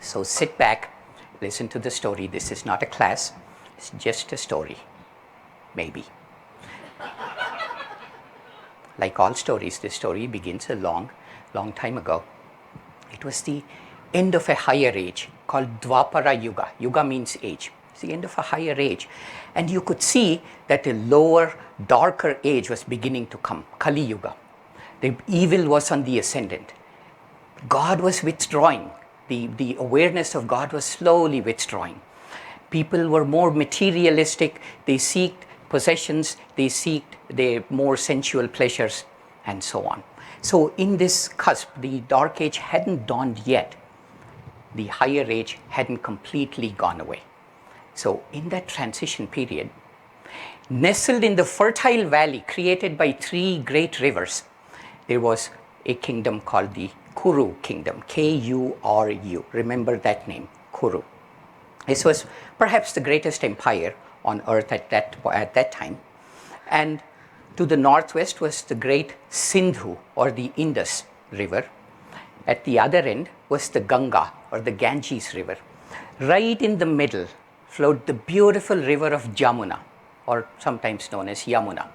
So sit back, listen to the story. This is not a class, it's just a story, maybe. Like all stories, this story begins a long time ago. It was the end of a higher age called Dwapara Yuga. Yuga means age. It's the end of a higher age. And you could see that a lower, darker age was beginning to come, Kali Yuga. The evil was on the ascendant. God was withdrawing. The awareness of God was slowly withdrawing. People were more materialistic. They seeked possessions. They seeked their more sensual pleasures and so on. So in this cusp, the dark age hadn't dawned yet. The higher age hadn't completely gone away. So in that transition period, nestled in the fertile valley created by three great rivers, there was a kingdom called the Kuru kingdom, K-U-R-U. Remember that name, Kuru. This was perhaps the greatest empire on earth at that time. And to the northwest was the great Sindhu or the Indus river. At the other end was the Ganga or the Ganges river. Right in the middle flowed the beautiful river of Jamuna, or sometimes known as Yamuna.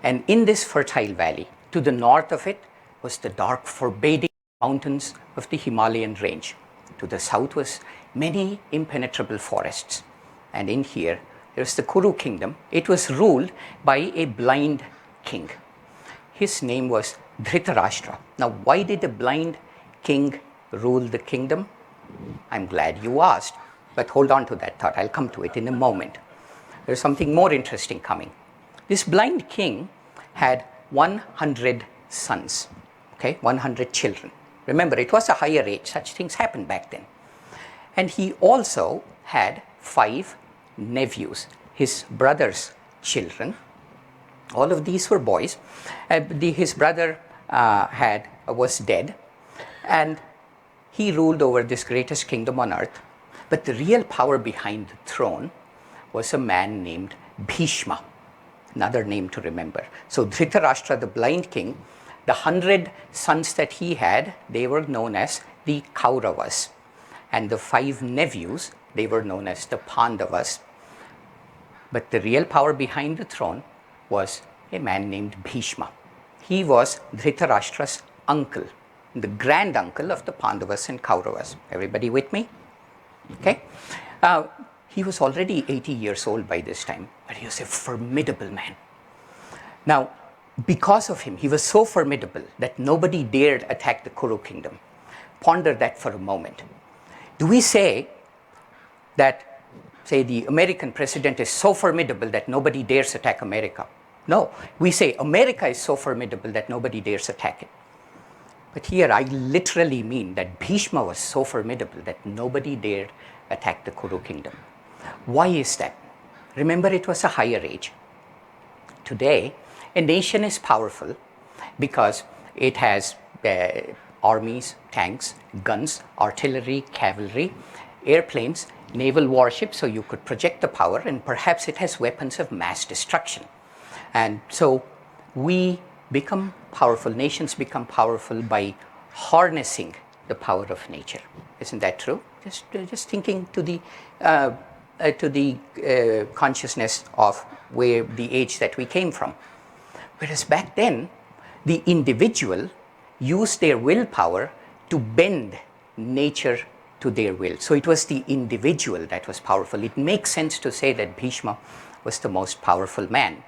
And in this fertile valley, to the north of it was the dark, forbidding mountains of the Himalayan range. To the south was many impenetrable forests. And in here, there was the Kuru kingdom. It was ruled by a blind king. His name was Dhritarashtra. Now, why did a blind king rule the kingdom? I'm glad you asked, but hold on to that thought. I'll come to it in a moment. There's something more interesting coming. This blind king had 100 sons, okay, 100 children. Remember, it was a higher age. Such things happened back then. And he also had 5 nephews, his brother's children. All of these were boys. His brother was dead, and he ruled over this greatest kingdom on earth. But the real power behind the throne was a man named Bhisma, another name to remember. So Dhritarashtra, the blind king, the 100 sons that he had, they were known as the Kauravas. And the 5 nephews, they were known as the Pandavas. But the real power behind the throne was a man named Bhisma. He was Dhritarashtra's uncle, the grand uncle of the Pandavas and Kauravas. Everybody with me? Okay. He was already 80 years old by this time, but he was a formidable man. Now, because of him, he was so formidable that nobody dared attack the Kuru kingdom. Ponder that for a moment. Do we say that, say, the American president is so formidable that nobody dares attack America? No, we say America is so formidable that nobody dares attack it. But here I literally mean that Bhishma was so formidable that nobody dared attack the Kuru kingdom. Why is that? Remember, it was a higher age. Today, a nation is powerful because it has armies, tanks, guns, artillery, cavalry, airplanes, naval warships, so you could project the power, and perhaps it has weapons of mass destruction. And so we become powerful, nations become powerful by harnessing the power of nature. Isn't that true? Just thinking to the consciousness of where the age that we came from. Whereas back then, the individual used their willpower to bend nature to their will. So it was the individual that was powerful. It makes sense to say that Bhishma was the most powerful man.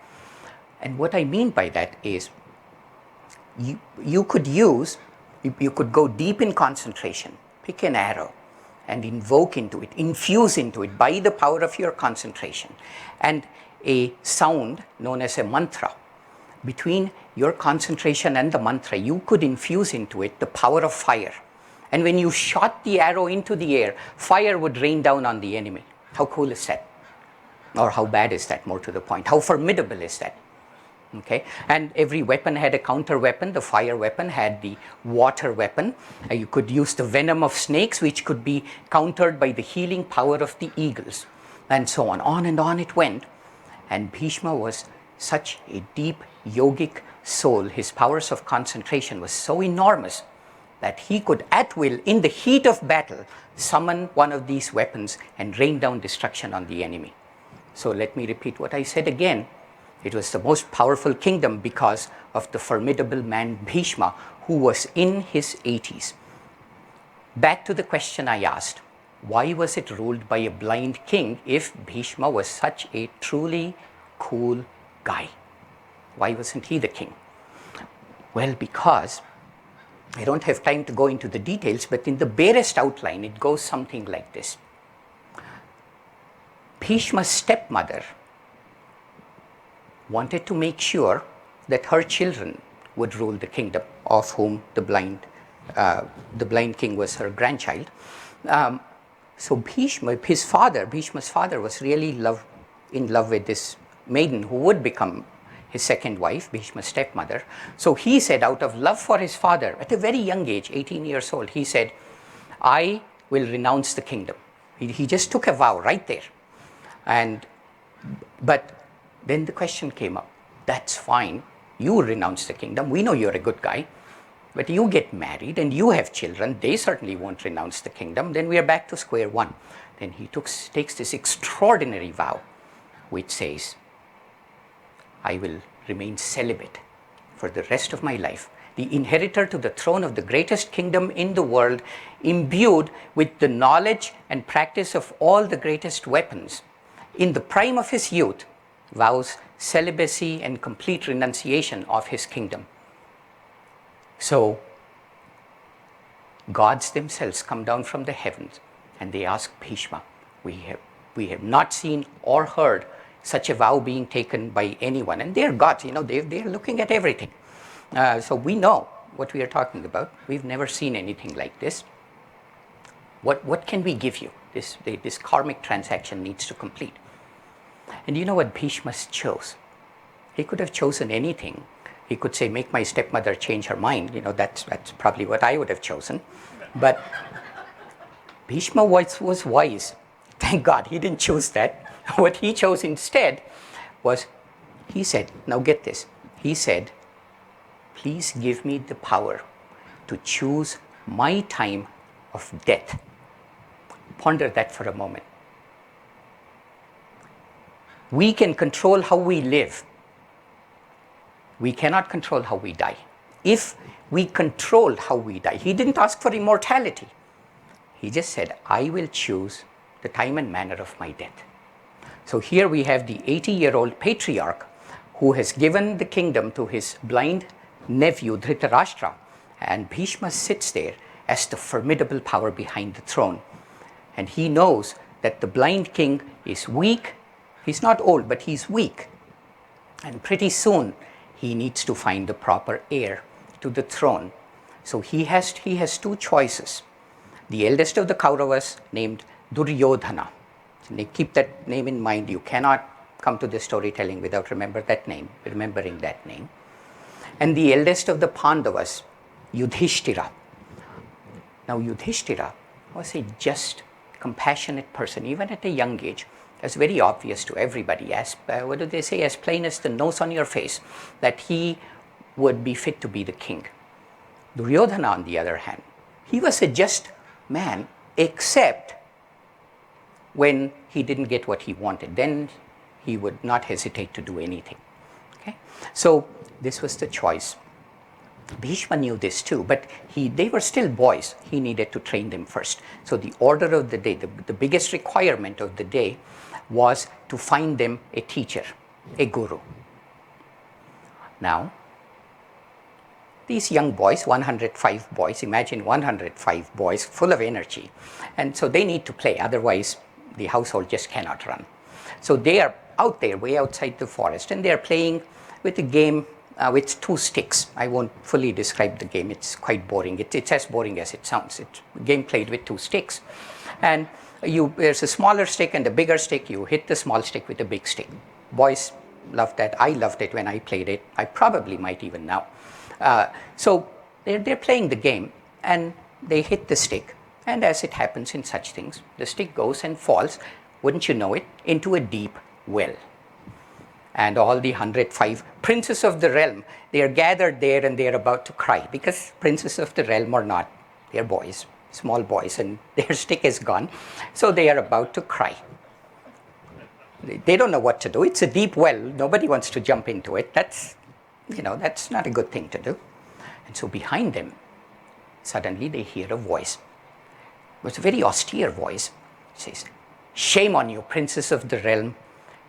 And what I mean by that is you could go deep in concentration, pick an arrow and invoke into it, infuse into it by the power of your concentration. And a sound known as a mantra, between your concentration and the mantra, you could infuse into it the power of fire. And when you shot the arrow into the air, fire would rain down on the enemy. How cool is that? Or how bad is that, more to the point? How formidable is that? Okay, and every weapon had a counter weapon. The fire weapon had the water weapon. You could use the venom of snakes, which could be countered by the healing power of the eagles, and so on. On and on it went. And Bhishma was such a deep yogic soul. His powers of concentration was so enormous that he could at will, in the heat of battle, summon one of these weapons and rain down destruction on the enemy. So let me repeat what I said again. It was the most powerful kingdom because of the formidable man Bhishma, who was in his 80s. Back to the question I asked, why was it ruled by a blind king if Bhishma was such a truly cool guy? Why wasn't he the king? Well, because I don't have time to go into the details, but in the barest outline, it goes something like this. Bhishma's stepmother wanted to make sure that her children would rule the kingdom, of whom the blind king was her grandchild. So Bhishma's father was really in love with this maiden who would become his second wife, Bhishma's stepmother. So he said, out of love for his father, at a very young age, 18 years old, he said, I will renounce the kingdom. He just took a vow right there. But then the question came up, that's fine, you renounce the kingdom, we know you're a good guy, but you get married and you have children, they certainly won't renounce the kingdom, then we are back to square one. Then he takes this extraordinary vow, which says, I will remain celibate for the rest of my life, the inheritor to the throne of the greatest kingdom in the world, imbued with the knowledge and practice of all the greatest weapons, in the prime of his youth, vows celibacy and complete renunciation of his kingdom. So, gods themselves come down from the heavens and they ask Bhishma, we have not seen or heard such a vow being taken by anyone. And they're gods, they're looking at everything. So we know what we are talking about. We've never seen anything like this. What can we give you? This karmic transaction needs to complete. And you know what Bhishma chose? He could have chosen anything. He could say, make my stepmother change her mind. That's probably what I would have chosen. But Bhishma was wise. Thank God he didn't choose that. What he chose instead was, he said, now get this. He said, please give me the power to choose my time of death. Ponder that for a moment. We can control how we live. We cannot control how we die. If we control how we die, he didn't ask for immortality. He just said, I will choose the time and manner of my death. So here we have the 80-year-old patriarch who has given the kingdom to his blind nephew Dhritarashtra, and Bhishma sits there as the formidable power behind the throne. And he knows that the blind king is weak. He's not old, but he's weak. And pretty soon, he needs to find the proper heir to the throne. So he has two choices. The eldest of the Kauravas, named Duryodhana. So keep that name in mind. You cannot come to the storytelling without remembering that name. And the eldest of the Pandavas, Yudhishthira. Now Yudhishthira was a just, compassionate person, even at a young age. It's very obvious to everybody, as plain as the nose on your face, that he would be fit to be the king. Duryodhana, on the other hand, he was a just man, except when he didn't get what he wanted. Then he would not hesitate to do anything. Okay? So this was the choice. Bhishma knew this too, but they were still boys. He needed to train them first. So the order of the day, the biggest requirement of the day, was to find them a teacher, a guru. Now, these young boys, 105 boys, imagine 105 boys full of energy. And so they need to play, otherwise the household just cannot run. So they are out there, way outside the forest, and they are playing with a game with two sticks. I won't fully describe the game, it's quite boring. It's as boring as it sounds. It's a game played with two sticks. And there's a smaller stick and a bigger stick. You hit the small stick with a big stick. Boys love that. I loved it when I played it. I probably might even now. So they're playing the game and they hit the stick. And as it happens in such things, the stick goes and falls, wouldn't you know it, into a deep well. and all the 105 princes of the realm, they are gathered there and they are about to cry, because princes of the realm are not, they are boys, small boys, and their stick is gone, so they are about to cry. They don't know what to do. It's a deep well. Nobody wants to jump into it. That's not a good thing to do. And so behind them, suddenly they hear a voice. It was a very austere voice. It says, "Shame on you, princes of the realm,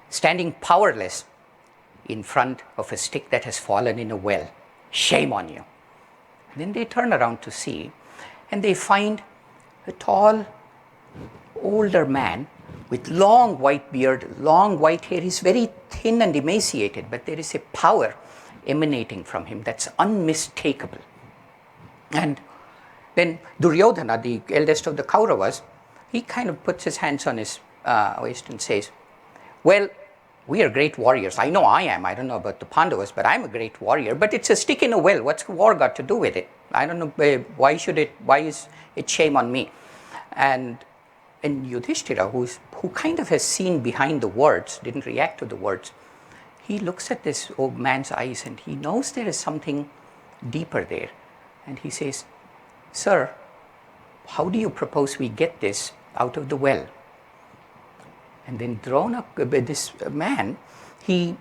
standing powerless in front of a stick that has fallen in a well. Shame on you." And then they turn around to see, and they find a tall, older man with long white beard, long white hair. He's very thin and emaciated, but there is a power emanating from him that's unmistakable. And then Duryodhana, the eldest of the Kauravas, he kind of puts his hands on his waist and says, "Well, we are great warriors. I know I am. I don't know about the Pandavas, but I'm a great warrior. But it's a stick in a well. What's war got to do with it? I don't know. Why is it shame on me?" And Yudhishthira, who kind of has seen behind the words, didn't react to the words, he looks at this old man's eyes and he knows there is something deeper there. And he says, "Sir, how do you propose we get this out of the well?" And then Drona, this man, he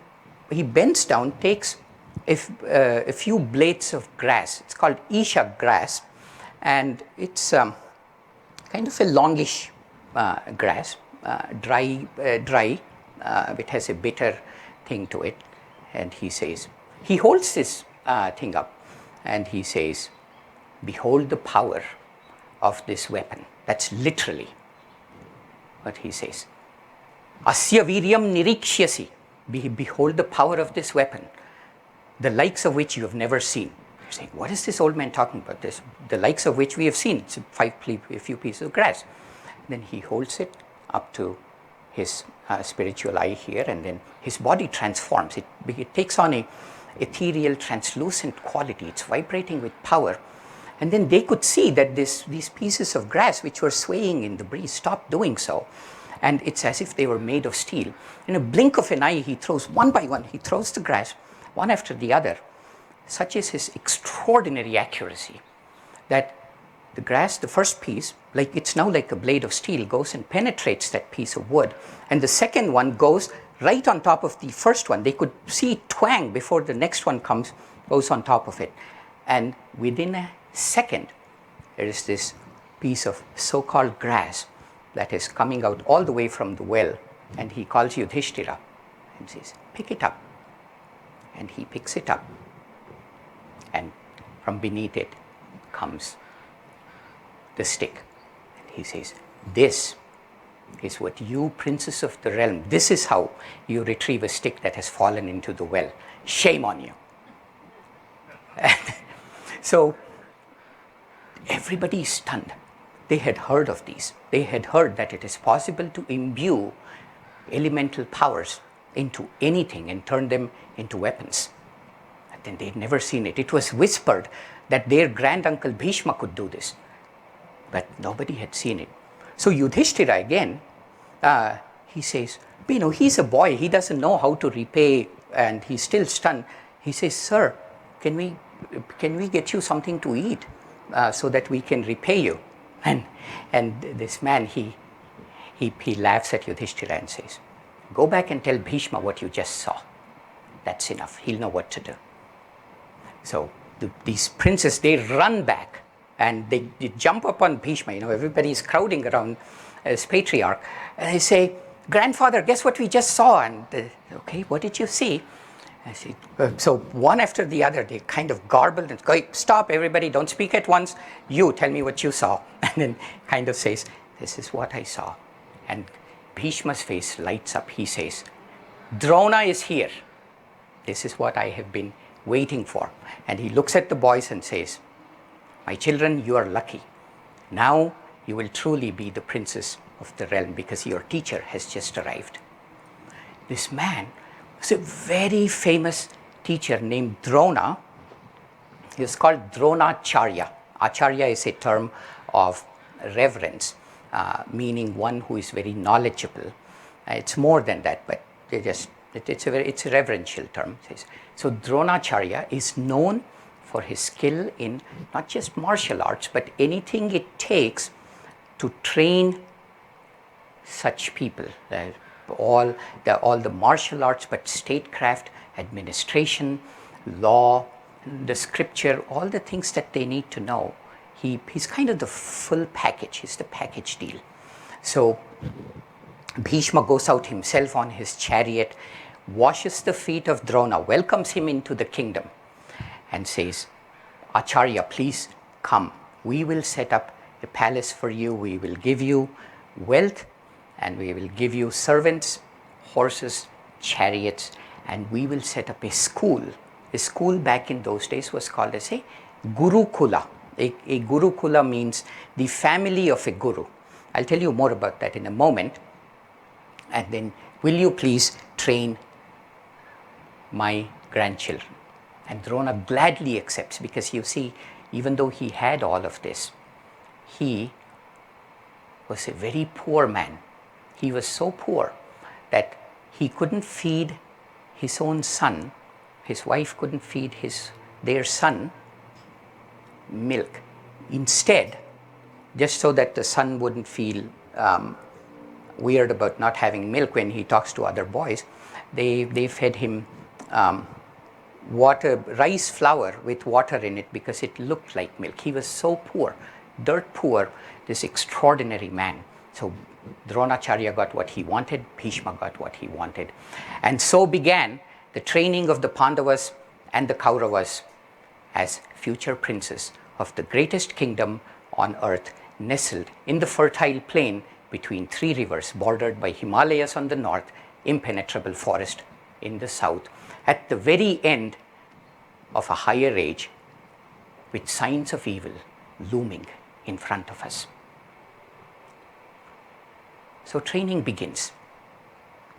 bends down, takes a few blades of grass. It's called Isha grass, and it's kind of a longish grass, dry. It has a bitter thing to it. And he says, he holds this thing up, and he says, "Behold the power of this weapon." That's literally what he says. "Asya viryam nirikshyasi." Behold the power of this weapon, the likes of which you have never seen. You're saying, what is this old man talking about? This, the likes of which we have seen. It's a few pieces of grass. Then he holds it up to his spiritual eye here, and then his body transforms. It takes on a ethereal, translucent quality. It's vibrating with power. And then they could see that these pieces of grass, which were swaying in the breeze, stopped doing so. And it's as if they were made of steel. In a blink of an eye, he throws one by one, he throws the grass, one after the other. Such is his extraordinary accuracy that the grass, the first piece, like it's now like a blade of steel, goes and penetrates that piece of wood. And the second one goes right on top of the first one. They could see it twang before the next one goes on top of it. And within a second, there is this piece of so-called grass that is coming out all the way from the well. And he calls Yudhishthira and says, "Pick it up." And he picks it up. And from beneath it comes the stick. And he says, "This is what you, princes of the realm, this is how you retrieve a stick that has fallen into the well. Shame on you." And so everybody is stunned. They had heard of these. They had heard that it is possible to imbue elemental powers into anything and turn them into weapons. But then they'd never seen it. It was whispered that their granduncle Bhisma could do this, but nobody had seen it. So Yudhishthira again, he says, he's a boy. He doesn't know how to repay, and he's still stunned. He says, "Sir, can we get you something to eat so that we can repay you?" And this man, he laughs at Yudhishthira and says, "Go back and tell Bhishma what you just saw. That's enough. He'll know what to do." So these princes, they run back and they jump up on Bhishma. Everybody's crowding around as patriarch. And they say, "Grandfather, guess what we just saw?" And okay, what did you see? I said, so one after the other, they kind of garbled and go, "Stop, everybody, don't speak at once. You tell me what you saw." And then kind of says, "This is what I saw." And Bhishma's face lights up. He says, "Drona is here. This is what I have been waiting for." And he looks at the boys and says, "My children, you are lucky. Now you will truly be the princes of the realm because your teacher has just arrived." This man was a very famous teacher named Drona. He was called Dronacharya. Acharya is a term of reverence, meaning one who is very knowledgeable. It's more than that, but they just It's a reverential term. So Dronacharya is known for his skill in not just martial arts, but anything it takes to train such people. All the martial arts, but statecraft, administration, law, the scripture, all the things that they need to know. He's kind of the full package. He's the package deal. So Bhishma goes out himself on his chariot, washes the feet of Drona, welcomes him into the kingdom, and says, Acharya, please come. We will set up a palace for you. We will give you wealth, and we will give you servants, horses, chariots, and we will set up a school. A school back in those days was called as a Gurukula. A Gurukula means the family of a guru. I'll tell you more about that in a moment. And then, will you please train my grandchildren? And Drona gladly accepts, because you see, even though he had all of this, he was a very poor man. He was so poor that he couldn't feed his own son. His wife couldn't feed their son milk. Instead, just so that the son wouldn't feel weird about not having milk when he talks to other boys, they fed him rice flour with water in it, because it looked like milk. He was so poor, dirt poor, this extraordinary man. So Dronacharya got what he wanted, Bhishma got what he wanted. And so began the training of the Pandavas and the Kauravas as future princes of the greatest kingdom on earth, nestled in the fertile plain between three rivers, bordered by Himalayas on the north, impenetrable forest in the south, at the very end of a higher age, with signs of evil looming in front of us. So training begins.